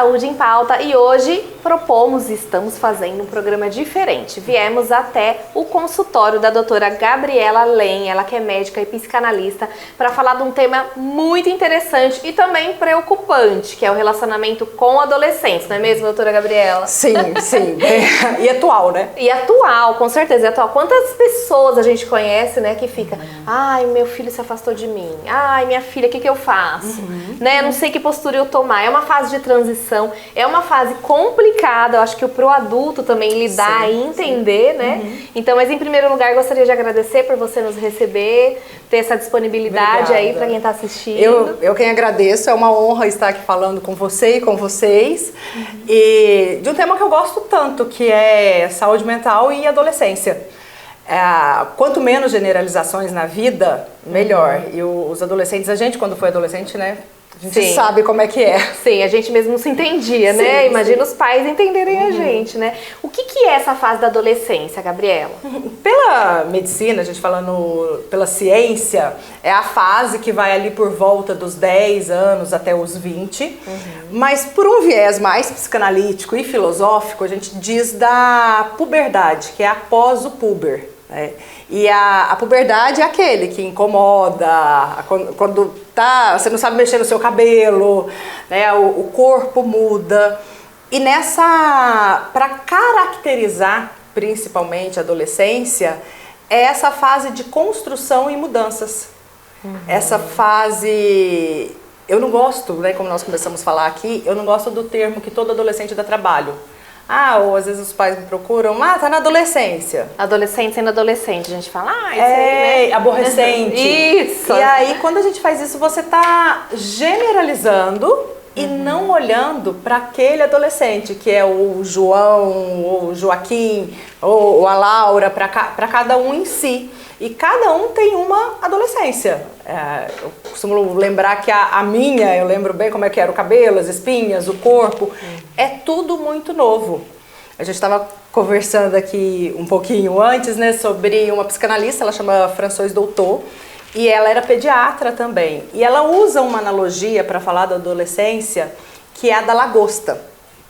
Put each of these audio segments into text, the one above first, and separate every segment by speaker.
Speaker 1: Saúde em Pauta e hoje estamos fazendo um programa diferente. Viemos até o consultório da doutora Gabriela Len, ela que é médica e psicanalista, para falar de um tema muito interessante e também preocupante, que é o relacionamento com adolescentes, não é mesmo, doutora Gabriela?
Speaker 2: Sim, sim. E atual, né?
Speaker 1: E atual, com certeza, e atual. Quantas pessoas a gente conhece, né, que fica, ai, meu filho se afastou de mim, ai, minha filha, o que eu faço? Né, não sei que postura eu tomar. É uma fase de transição, é uma fase complicada, eu acho que pro adulto também lidar e entender, né? Então, mas em primeiro lugar, gostaria de agradecer por você nos receber, ter essa disponibilidade. Obrigada. Aí para quem está assistindo.
Speaker 2: Eu quem agradeço, é uma honra estar aqui falando com você e com vocês, e de um tema que eu gosto tanto, que é saúde mental e adolescência. Quanto menos generalizações na vida, melhor. E os adolescentes, a gente quando foi adolescente, né? A gente sabe como é que é.
Speaker 1: Sim, a gente mesmo não se entendia, né? Imagina os pais entenderem a gente, né? O que é essa fase da adolescência, Gabriela?
Speaker 2: Pela medicina, a gente falando pela ciência, é a fase que vai ali por volta dos 10 anos até os 20. Mas por um viés mais psicanalítico e filosófico, a gente diz da puberdade, que é após o puber. E a puberdade é aquele que incomoda, quando você não sabe mexer no seu cabelo, né, o corpo muda. E para caracterizar principalmente a adolescência, é essa fase de construção e mudanças. Essa fase, eu não gosto, né, como nós começamos a falar aqui, eu não gosto do termo que todo adolescente dá trabalho. Ou às vezes os pais me procuram, tá na adolescência.
Speaker 1: Adolescente sendo adolescente, a gente fala, isso
Speaker 2: aí, né? Aborrecente.
Speaker 1: Isso.
Speaker 2: E aí, quando a gente faz isso, você tá generalizando e não olhando para aquele adolescente, que é o João, ou o Joaquim, ou a Laura, para cada um em si. E cada um tem uma adolescência. Eu costumo lembrar que a minha, eu lembro bem como é que era o cabelo, as espinhas, o corpo. É tudo muito novo. A gente estava conversando aqui um pouquinho antes, né, sobre uma psicanalista, ela chama Françoise Doutor, e ela era pediatra também. E ela usa uma analogia para falar da adolescência, que é a da lagosta.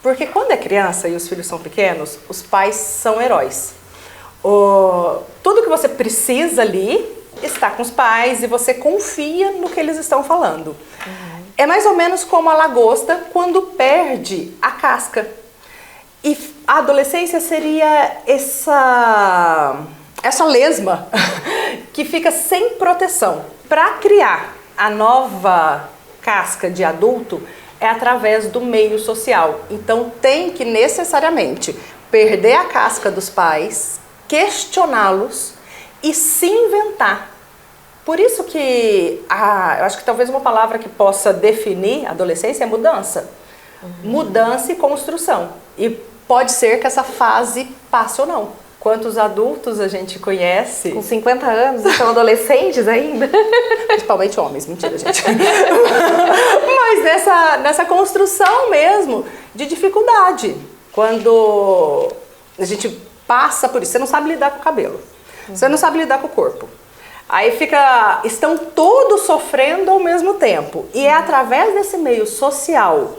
Speaker 2: Porque quando é criança e os filhos são pequenos, os pais são heróis. Tudo que você precisa ali está com os pais e você confia no que eles estão falando. É mais ou menos como a lagosta quando perde a casca. E a adolescência seria essa lesma que fica sem proteção. Para criar a nova casca de adulto é através do meio social. Então tem que necessariamente perder a casca dos pais, questioná-los e se inventar. Por isso que eu acho que talvez uma palavra que possa definir a adolescência é mudança. Mudança e construção. E pode ser que essa fase passe ou não. Quantos adultos a gente conhece?
Speaker 1: Com 50 anos e são adolescentes ainda?
Speaker 2: Principalmente homens, mentira, gente. Mas nessa construção mesmo de dificuldade. Quando a gente passa por isso, você não sabe lidar com o cabelo, você não sabe lidar com o corpo. Aí estão todos sofrendo ao mesmo tempo. E é através desse meio social,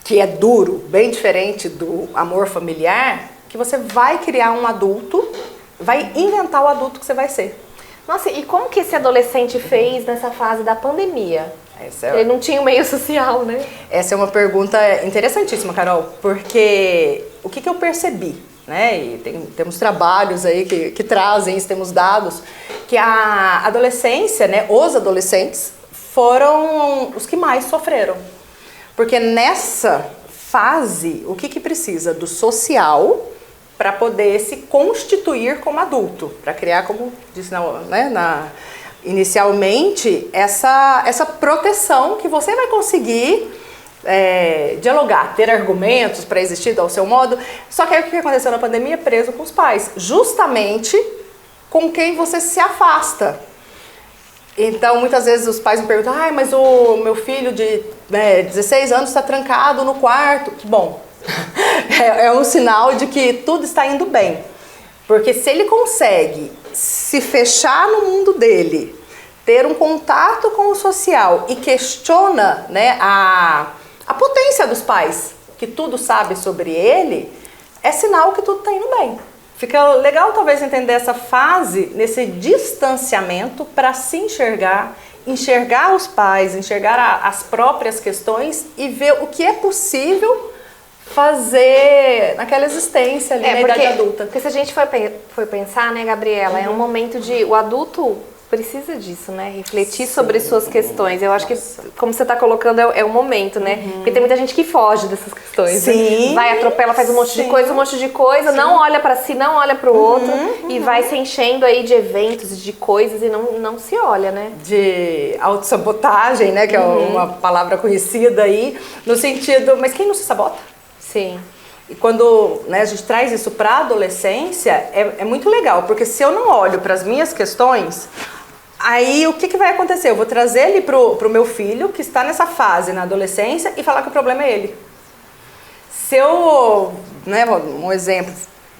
Speaker 2: que é duro, bem diferente do amor familiar, que você vai criar um adulto, vai inventar o adulto que você vai ser.
Speaker 1: Nossa, e como que esse adolescente fez nessa fase da pandemia? Ele não tinha um meio social, né?
Speaker 2: Essa é uma pergunta interessantíssima, Carol, porque o que eu percebi? Né? E temos trabalhos aí que trazem isso, temos dados, que a adolescência, né, os adolescentes foram os que mais sofreram. Porque nessa fase, o que precisa? Do social para poder se constituir como adulto, para criar, como disse inicialmente, essa proteção que você vai conseguir dialogar, ter argumentos para existir ao seu modo. Só que aí o que aconteceu na pandemia? Preso com os pais, justamente com quem você se afasta. Então muitas vezes os pais me perguntam, mas o meu filho de 16 anos está trancado no quarto. Que bom, é um sinal de que tudo está indo bem, porque se ele consegue se fechar no mundo dele, ter um contato com o social e questiona, né, A potência dos pais, que tudo sabe sobre ele, é sinal que tudo está indo bem. Fica legal talvez entender essa fase, nesse distanciamento para se enxergar os pais, enxergar as próprias questões e ver o que é possível fazer naquela existência ali na idade adulta.
Speaker 1: Porque se a gente for pensar, né, Gabriela, é um momento de... O adulto precisa disso, né? Refletir sobre suas questões. Eu acho que, como você está colocando, é o momento, né? Porque tem muita gente que foge dessas questões.
Speaker 2: Sim.
Speaker 1: Né? Vai, atropela, faz um monte de coisa, não olha para si, não olha para o outro e vai se enchendo aí de eventos, de coisas e não se olha, né?
Speaker 2: De autossabotagem, né? Que é uma palavra conhecida aí, no sentido, mas quem não se sabota?
Speaker 1: Sim.
Speaker 2: E quando, né, a gente traz isso para a adolescência, é muito legal, porque se eu não olho para as minhas questões, aí o que vai acontecer? Eu vou trazer ele pro meu filho, que está nessa fase na adolescência, e falar que o problema é ele. Se eu, né, um exemplo,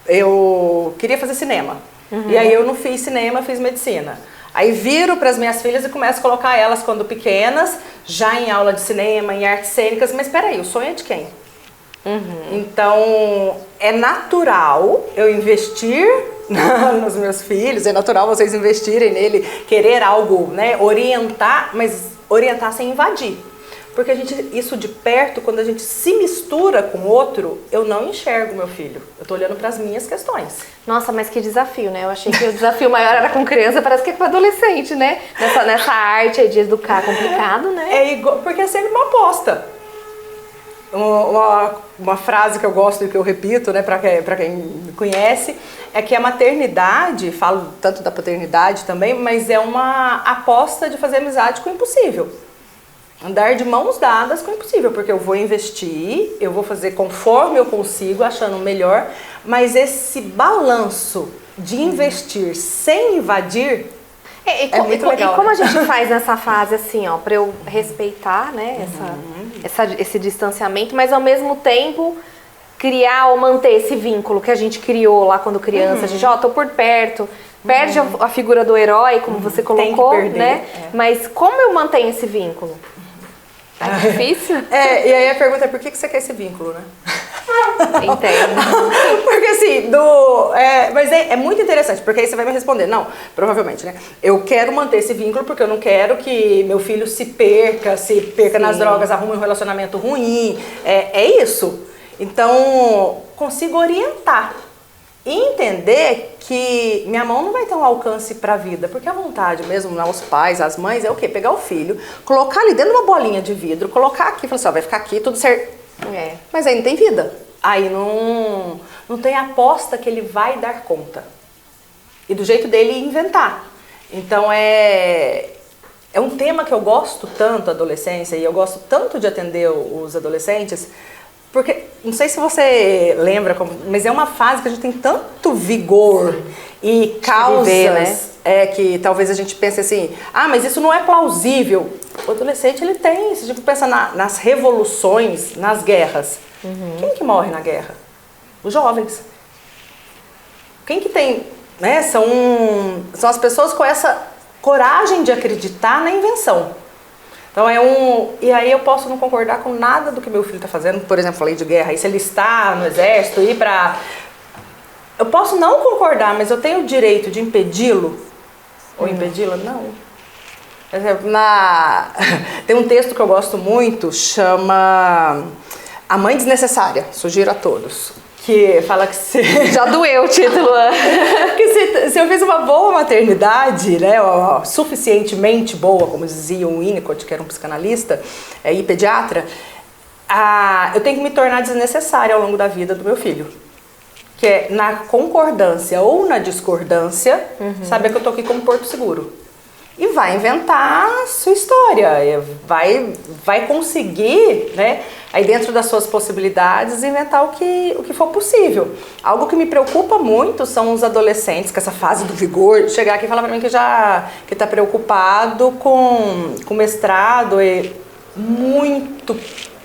Speaker 2: eu queria fazer cinema, e aí eu não fiz cinema, fiz medicina. Aí viro para as minhas filhas e começo a colocar elas, quando pequenas, já em aula de cinema, em artes cênicas, mas peraí, o sonho é de quem? Então, é natural eu investir nos meus filhos, é natural vocês investirem nele, querer algo, né, orientar, mas orientar sem invadir. Porque isso de perto, quando a gente se mistura com o outro, eu não enxergo meu filho. Eu tô olhando para as minhas questões.
Speaker 1: Nossa, mas que desafio, né? Eu achei que o desafio maior era com criança, parece que é com adolescente, né? Nessa arte aí de educar complicado, né?
Speaker 2: É igual, porque é sempre uma aposta. Uma frase que eu gosto e que eu repito, né, para quem me conhece, é que a maternidade, falo tanto da paternidade também, mas é uma aposta de fazer amizade com o impossível. Andar de mãos dadas com o impossível, porque eu vou investir, eu vou fazer conforme eu consigo, achando melhor, mas esse balanço de investir sem invadir é muito legal.
Speaker 1: E como
Speaker 2: né?
Speaker 1: a gente faz nessa fase assim, ó, para eu respeitar, né, esse distanciamento, mas ao mesmo tempo criar ou manter esse vínculo que a gente criou lá quando criança, a gente, tô por perto, perde a figura do herói, como você colocou,
Speaker 2: perder,
Speaker 1: né? Mas como eu mantenho esse vínculo? É difícil?
Speaker 2: E aí a pergunta é por que você quer esse vínculo, né?
Speaker 1: Entendo.
Speaker 2: Porque assim, mas é muito interessante, porque aí você vai me responder, não, provavelmente, né? Eu quero manter esse vínculo porque eu não quero que meu filho se perca nas drogas, arrume um relacionamento ruim, é isso. Então, consigo orientar e entender que minha mão não vai ter um alcance para a vida, porque a vontade mesmo, né, os pais, as mães, é o quê? Pegar o filho, colocar ali dentro de uma bolinha de vidro, colocar aqui, falar assim, ó, vai ficar aqui, tudo certo. Mas aí não tem vida. Aí não tem aposta que ele vai dar conta. E do jeito dele inventar. Então é um tema que eu gosto tanto, a adolescência, e eu gosto tanto de atender os adolescentes, porque, não sei se você lembra, mas é uma fase que a gente tem tanto vigor e causas né? Que talvez a gente pense assim, mas isso não é plausível. O adolescente, ele tem, se a gente pensa nas revoluções, nas guerras, quem que morre na guerra? Os jovens. Quem que tem, né? São as pessoas com essa coragem de acreditar na invenção. Então e aí eu posso não concordar com nada do que meu filho está fazendo, por exemplo, falei de guerra, e se ele está no exército, eu posso não concordar, mas eu tenho o direito de impedi-lo, ou impedi-la? Não. Tem um texto que eu gosto muito, chama A Mãe Desnecessária, sugiro a todos. Que fala que
Speaker 1: Já doeu o título.
Speaker 2: que se eu fiz uma boa maternidade, né, suficientemente boa, como dizia o Winnicott, que era um psicanalista e pediatra, eu tenho que me tornar desnecessária ao longo da vida do meu filho. Que é na concordância ou na discordância, saber que eu tô aqui como porto seguro. E vai inventar a sua história, vai conseguir, né, aí dentro das suas possibilidades, inventar o que for possível. Algo que me preocupa muito são os adolescentes, com essa fase do vigor, chegar aqui e falar pra mim que tá preocupado com mestrado e muito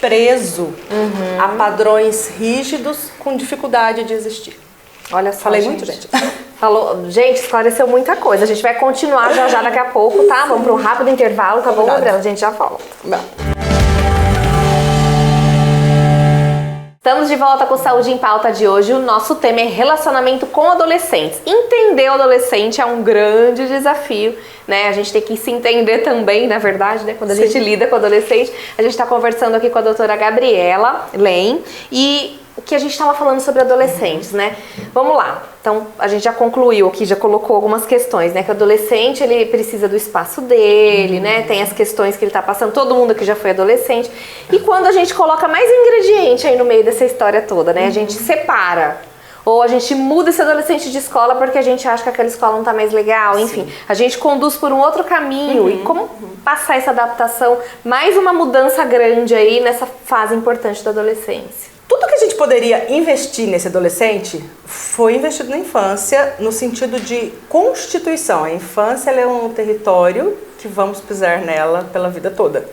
Speaker 2: preso a padrões rígidos com dificuldade de existir.
Speaker 1: Olha só,
Speaker 2: falei muito, gente.
Speaker 1: Gente, esclareceu muita coisa. A gente vai continuar já daqui a pouco, tá? Vamos para um rápido intervalo, tá bom, Gabriela? A gente já volta.
Speaker 2: Não.
Speaker 1: Estamos de volta com Saúde em Pauta de hoje. O nosso tema é relacionamento com adolescentes. Entender o adolescente é um grande desafio, né? A gente tem que se entender também, na verdade, né? Quando a gente lida com o adolescente. A gente está conversando aqui com a doutora Gabriela Lem e o que a gente estava falando sobre adolescentes, né? Vamos lá. Então, a gente já concluiu aqui, já colocou algumas questões, né? Que o adolescente, ele precisa do espaço dele, né? Tem as questões que ele tá passando, todo mundo que já foi adolescente. E quando a gente coloca mais ingrediente aí no meio dessa história toda, né? A gente separa. Ou a gente muda esse adolescente de escola porque a gente acha que aquela escola não tá mais legal, enfim. A gente conduz por um outro caminho. E como passar essa adaptação, mais uma mudança grande aí nessa fase importante da adolescência.
Speaker 2: Tudo que a gente poderia investir nesse adolescente foi investido na infância no sentido de constituição. A infância ela é um território que vamos pisar nela pela vida toda.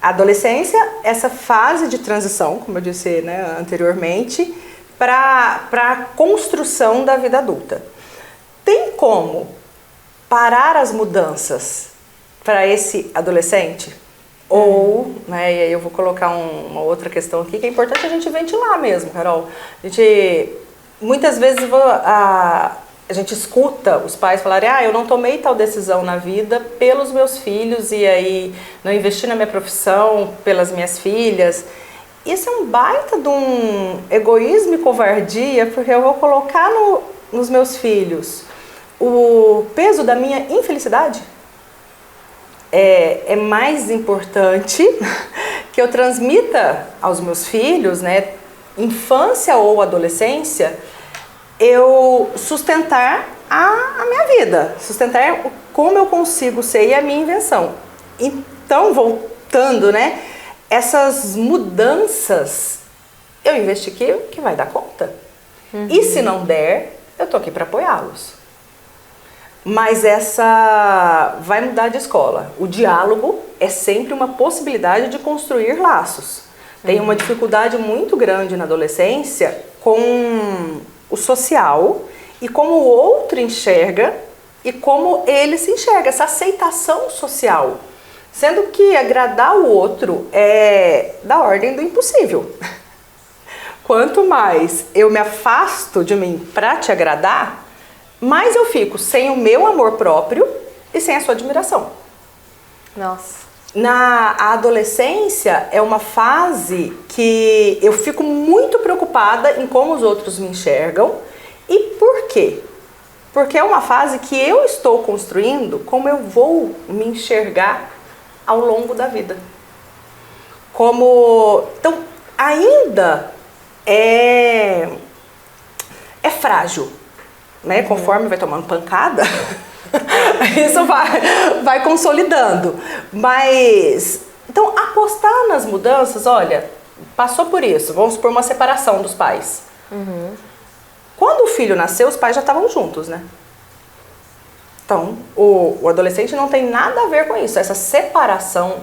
Speaker 2: A adolescência, essa fase de transição, como eu disse, né, anteriormente, para a construção da vida adulta. Tem como parar as mudanças para esse adolescente? Ou, né, e aí eu vou colocar uma outra questão aqui que é importante a gente ventilar mesmo, Carol. Muitas vezes a gente escuta os pais falarem: eu não tomei tal decisão na vida pelos meus filhos e aí não investi na minha profissão pelas minhas filhas. Isso é um baita de um egoísmo e covardia, porque eu vou colocar nos meus filhos o peso da minha infelicidade. É mais importante que eu transmita aos meus filhos, né, infância ou adolescência, eu sustentar a minha vida, sustentar como eu consigo ser e a minha invenção. Então, voltando, né, essas mudanças, eu investi que vai dar conta. E se não der, eu tô aqui para apoiá-los. Mas essa vai mudar de escola. O diálogo é sempre uma possibilidade de construir laços. Tem uma dificuldade muito grande na adolescência com o social e como o outro enxerga e como ele se enxerga, essa aceitação social. Sendo que agradar o outro é da ordem do impossível. Quanto mais eu me afasto de mim para te agradar, mais eu fico sem o meu amor próprio e sem a sua admiração.
Speaker 1: Nossa.
Speaker 2: A adolescência é uma fase que eu fico muito preocupada em como os outros me enxergam. E por quê? Porque é uma fase que eu estou construindo como eu vou me enxergar ao longo da vida. Então, ainda é frágil. Né? Conforme vai tomando pancada, isso vai consolidando. Mas, então, apostar nas mudanças, olha, passou por isso, vamos supor uma separação dos pais. Quando o filho nasceu, os pais já estavam juntos, né? Então, o adolescente não tem nada a ver com isso. Essa separação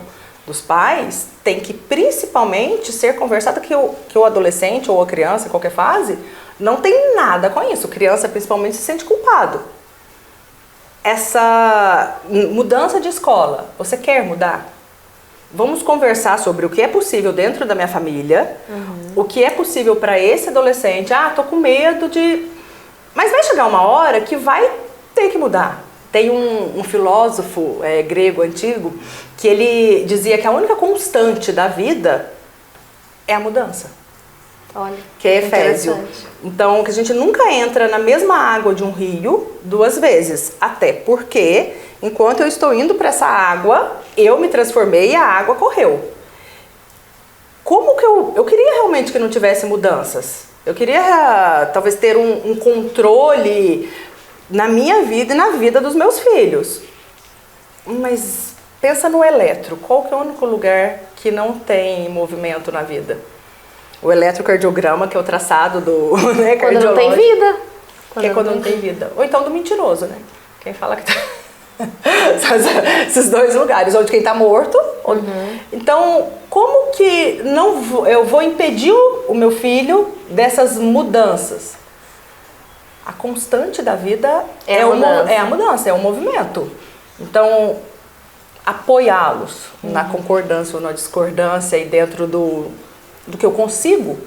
Speaker 2: dos pais tem que principalmente ser conversada que o adolescente ou a criança, em qualquer fase, não tem nada com isso. Criança principalmente se sente culpado. Essa mudança de escola, você quer mudar? Vamos conversar sobre o que é possível dentro da minha família, o que é possível para esse adolescente. Tô com medo de... Mas vai chegar uma hora que vai ter que mudar. Tem um filósofo grego antigo que ele dizia que a única constante da vida é a mudança.
Speaker 1: Olha,
Speaker 2: que é Efésio. Então, que a gente nunca entra na mesma água de um rio duas vezes. Até porque, enquanto eu estou indo para essa água, eu me transformei e a água correu. Como que eu queria realmente que não tivesse mudanças? Eu queria, talvez, ter um controle na minha vida e na vida dos meus filhos. Mas pensa no eletro. Qual que é o único lugar que não tem movimento na vida? O eletrocardiograma, que é o traçado do cardiológico.
Speaker 1: Quando não tem vida.
Speaker 2: Quando não tem vida. Ou então do mentiroso, né? Quem fala que tá... Esses dois lugares, onde quem tá morto. Então, como que eu vou impedir o meu filho dessas mudanças? A constante da vida é a mudança, é o movimento. Então, apoiá-los na concordância ou na discordância e dentro do que eu consigo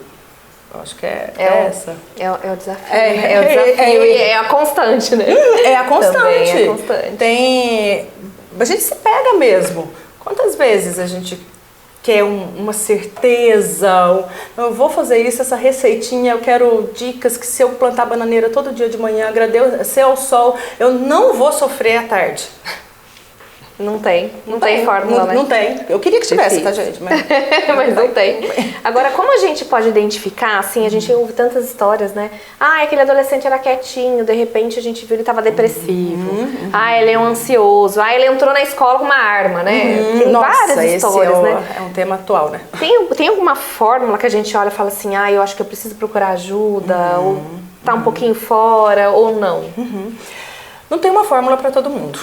Speaker 2: Eu acho que é essa.
Speaker 1: É o desafio, né? É o desafio e é a constante, né?
Speaker 2: É a constante.
Speaker 1: Também é constante.
Speaker 2: A gente se pega mesmo. Quantas vezes a gente quer uma certeza? Eu vou fazer isso, essa receitinha, eu quero dicas que se eu plantar bananeira todo dia de manhã, agradecer ao sol, eu não vou sofrer à tarde.
Speaker 1: Não tem fórmula, né?
Speaker 2: Não tem. Eu queria que tivesse, tá, gente? Mas,
Speaker 1: mas não tem. Agora, como a gente pode identificar, assim, a gente ouve tantas histórias, né? Ah, aquele adolescente era quietinho, de repente a gente viu ele tava depressivo. Ah, ele é um ansioso. Ah, ele entrou na escola com uma arma, né? Tem várias histórias, né?
Speaker 2: É um tema atual, né?
Speaker 1: Tem alguma fórmula que a gente olha e fala assim, ah, eu acho que eu preciso procurar ajuda, ou tá um pouquinho fora, ou não?
Speaker 2: Não tem uma fórmula para todo mundo.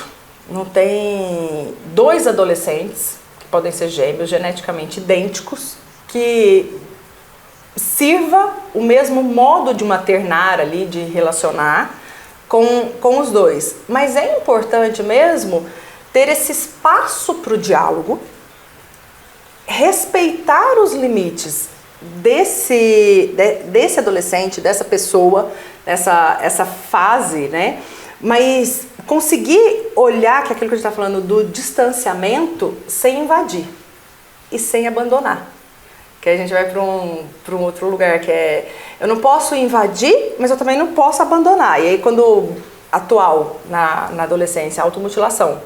Speaker 2: Não tem dois adolescentes, que podem ser gêmeos, geneticamente idênticos, que sirva o mesmo modo de maternar ali, de relacionar com os dois. Mas é importante mesmo ter esse espaço para o diálogo, respeitar os limites desse adolescente, dessa pessoa, essa fase, né? Mas conseguir olhar que aquilo que a gente está falando do distanciamento sem invadir e sem abandonar. Que a gente vai para um outro lugar que é... Eu não posso invadir, mas eu também não posso abandonar. E aí quando atual, na adolescência, a automutilação,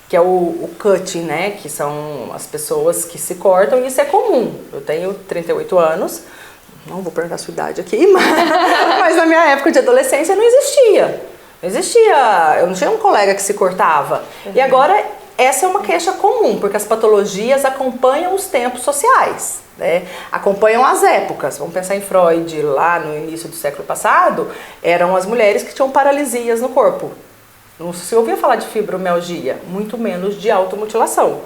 Speaker 2: que é o cutting, né? Que são as pessoas que se cortam, e isso é comum. Eu tenho 38 anos, não vou perguntar a sua idade aqui, mas na minha época de adolescência não existia. Eu não tinha um colega que se cortava. E agora essa é uma queixa comum, porque as patologias acompanham os tempos sociais, né? Acompanham as épocas. Vamos pensar em Freud, lá no início do século passado, eram as mulheres que tinham paralisias no corpo. Não se ouvia falar de fibromialgia, muito menos de automutilação.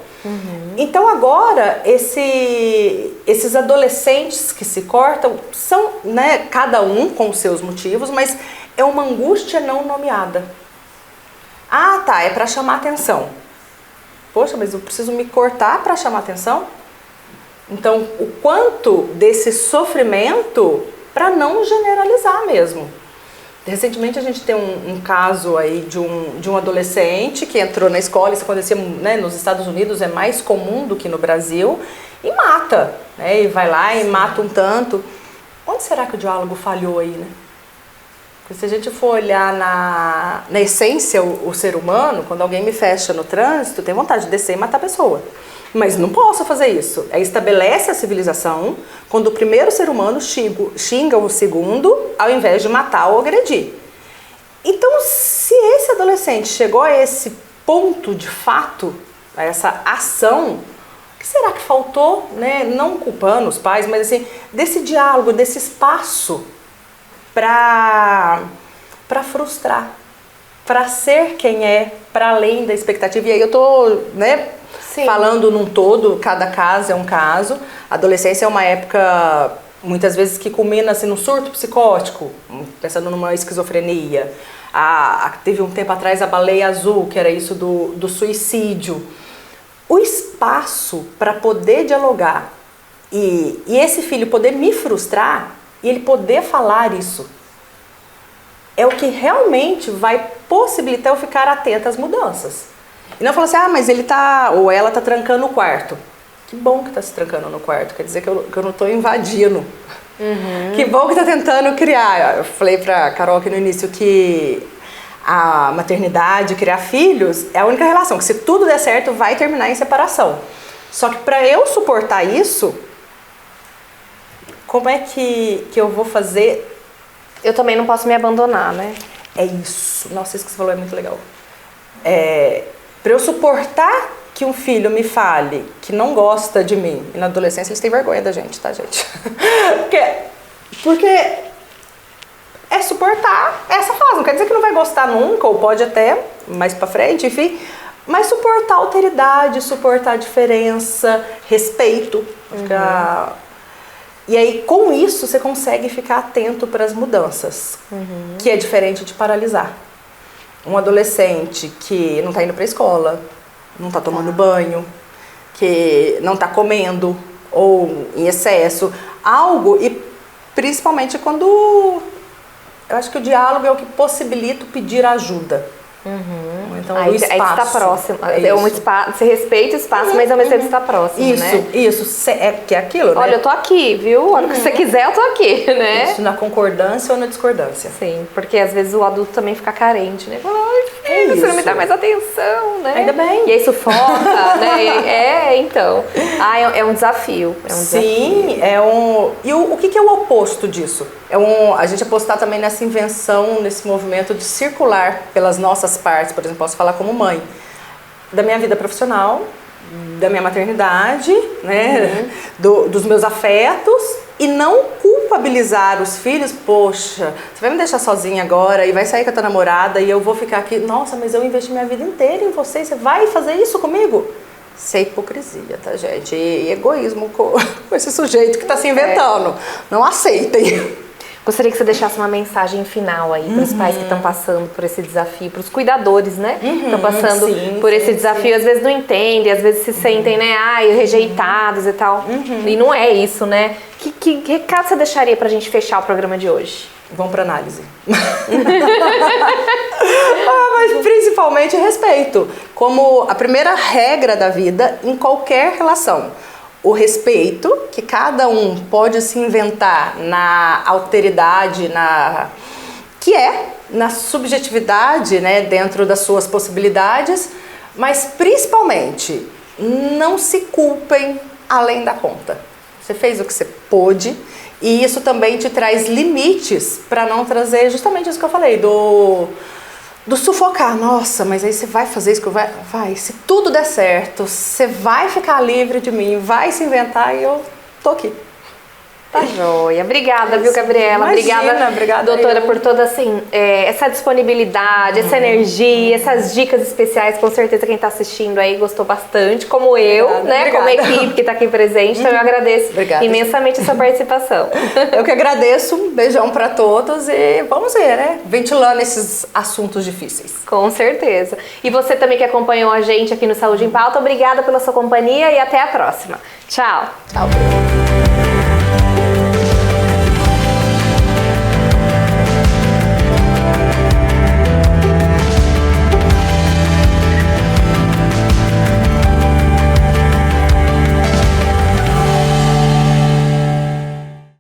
Speaker 2: Então agora, esses adolescentes que se cortam são, né, cada um com os seus motivos, mas é uma angústia não nomeada. Ah, tá, é para chamar atenção. Poxa, mas eu preciso me cortar para chamar atenção? Então, o quanto desse sofrimento para não generalizar mesmo. Recentemente a gente tem um caso aí de um adolescente que entrou na escola, isso acontecia, né, nos Estados Unidos, é mais comum do que no Brasil, e mata, né, e vai lá e mata um tanto. Onde será que o diálogo falhou aí, né? Porque se a gente for olhar na essência o ser humano, quando alguém me fecha no trânsito, tem vontade de descer e matar a pessoa. Mas não posso fazer isso. Estabelece a civilização quando o primeiro ser humano xinga o segundo, ao invés de matar ou agredir. Então, se esse adolescente chegou a esse ponto de fato, a essa ação, o que será que faltou, né? Não culpando os pais, mas assim, desse diálogo, desse espaço para frustrar, para ser quem é, para além da expectativa. E aí eu tô, né, falando num todo, cada caso é um caso. A adolescência é uma época, muitas vezes, que culmina assim, num surto psicótico, pensando numa esquizofrenia. Teve um tempo atrás a baleia azul, que era isso do suicídio. O espaço para poder dialogar e esse filho poder me frustrar e ele poder falar isso é o que realmente vai possibilitar eu ficar atenta às mudanças. E não falar assim, ah, mas ele tá, ou ela tá trancando o quarto. Que bom que tá se trancando no quarto, quer dizer que eu não tô invadindo. Que bom que tá tentando criar. Eu falei pra Carol aqui no início que a maternidade, criar filhos, é a única relação, que se tudo der certo, vai terminar em separação. Só que para eu suportar isso, como é que eu vou fazer?
Speaker 1: Eu também não posso me abandonar, né?
Speaker 2: É isso. Nossa, isso que você falou é muito legal. Para eu suportar que um filho me fale que não gosta de mim, e na adolescência eles têm vergonha da gente, tá, gente? Porque é suportar essa fase. Não quer dizer que não vai gostar nunca, ou pode até mais pra frente, enfim. Mas suportar a alteridade, suportar a diferença, respeito. E aí, com isso, você consegue ficar atento para as mudanças, que é diferente de paralisar. Um adolescente que não está indo para a escola, não está tomando banho, que não está comendo, ou em excesso, algo, e principalmente quando eu acho que o diálogo é o que possibilita o pedir ajuda. Então,
Speaker 1: Aí
Speaker 2: o espaço.
Speaker 1: você tá próximo. Você respeita o espaço, mas ao mesmo tempo está próximo,
Speaker 2: Isso,
Speaker 1: né?
Speaker 2: isso. Que é aquilo, né?
Speaker 1: Olha, eu tô aqui, viu? A hora que você quiser, eu tô aqui, né?
Speaker 2: Isso, na concordância ou na discordância.
Speaker 1: Sim, porque às vezes o adulto também fica carente, né? Fala, ai, filho, você não me dá mais atenção, né?
Speaker 2: Ainda bem.
Speaker 1: E aí sufoca, né? Então. É um desafio.
Speaker 2: Sim, E o que é o oposto disso? A gente apostar também nessa invenção, nesse movimento de circular pelas nossas partes. Por exemplo, posso falar como mãe da minha vida profissional, da minha maternidade, né? Dos meus afetos, e não culpabilizar os filhos. Poxa, você vai me deixar sozinha agora e vai sair com a tua namorada e eu vou ficar aqui. Nossa, mas eu investi minha vida inteira em você e você vai fazer isso comigo? Isso é hipocrisia, tá, gente? E egoísmo com esse sujeito que tá se inventando. Não aceitem.
Speaker 1: Gostaria que você deixasse uma mensagem final aí para os pais que estão passando por esse desafio, para os cuidadores, né? Estão passando por esse desafio, às vezes não entendem, às vezes se sentem, né, rejeitados e tal. E não é isso, né? Que recado você deixaria pra gente fechar o programa de hoje?
Speaker 2: Vamos para análise. Mas principalmente respeito, como a primeira regra da vida em qualquer relação. O respeito, que cada um pode se inventar na alteridade, na subjetividade, né, dentro das suas possibilidades, mas principalmente não se culpem além da conta. Você fez o que você pôde e isso também te traz limites para não trazer justamente isso que eu falei, do sufocar. Nossa, mas aí você vai fazer isso que vai, se tudo der certo, você vai ficar livre de mim, vai se inventar e eu tô aqui.
Speaker 1: Tá joia. Obrigada, viu, Gabriela?
Speaker 2: Obrigada,
Speaker 1: doutora, por toda essa disponibilidade, essa energia, essas dicas especiais. Com certeza quem tá assistindo aí gostou bastante, como eu, né? Como a equipe que tá aqui presente. Então eu agradeço imensamente essa participação.
Speaker 2: Eu que agradeço, um beijão pra todos e vamos ver, né? Ventilando esses assuntos difíceis.
Speaker 1: Com certeza. E você também que acompanhou a gente aqui no Saúde em Pauta, obrigada pela sua companhia e até a próxima. Tchau.
Speaker 2: Tchau.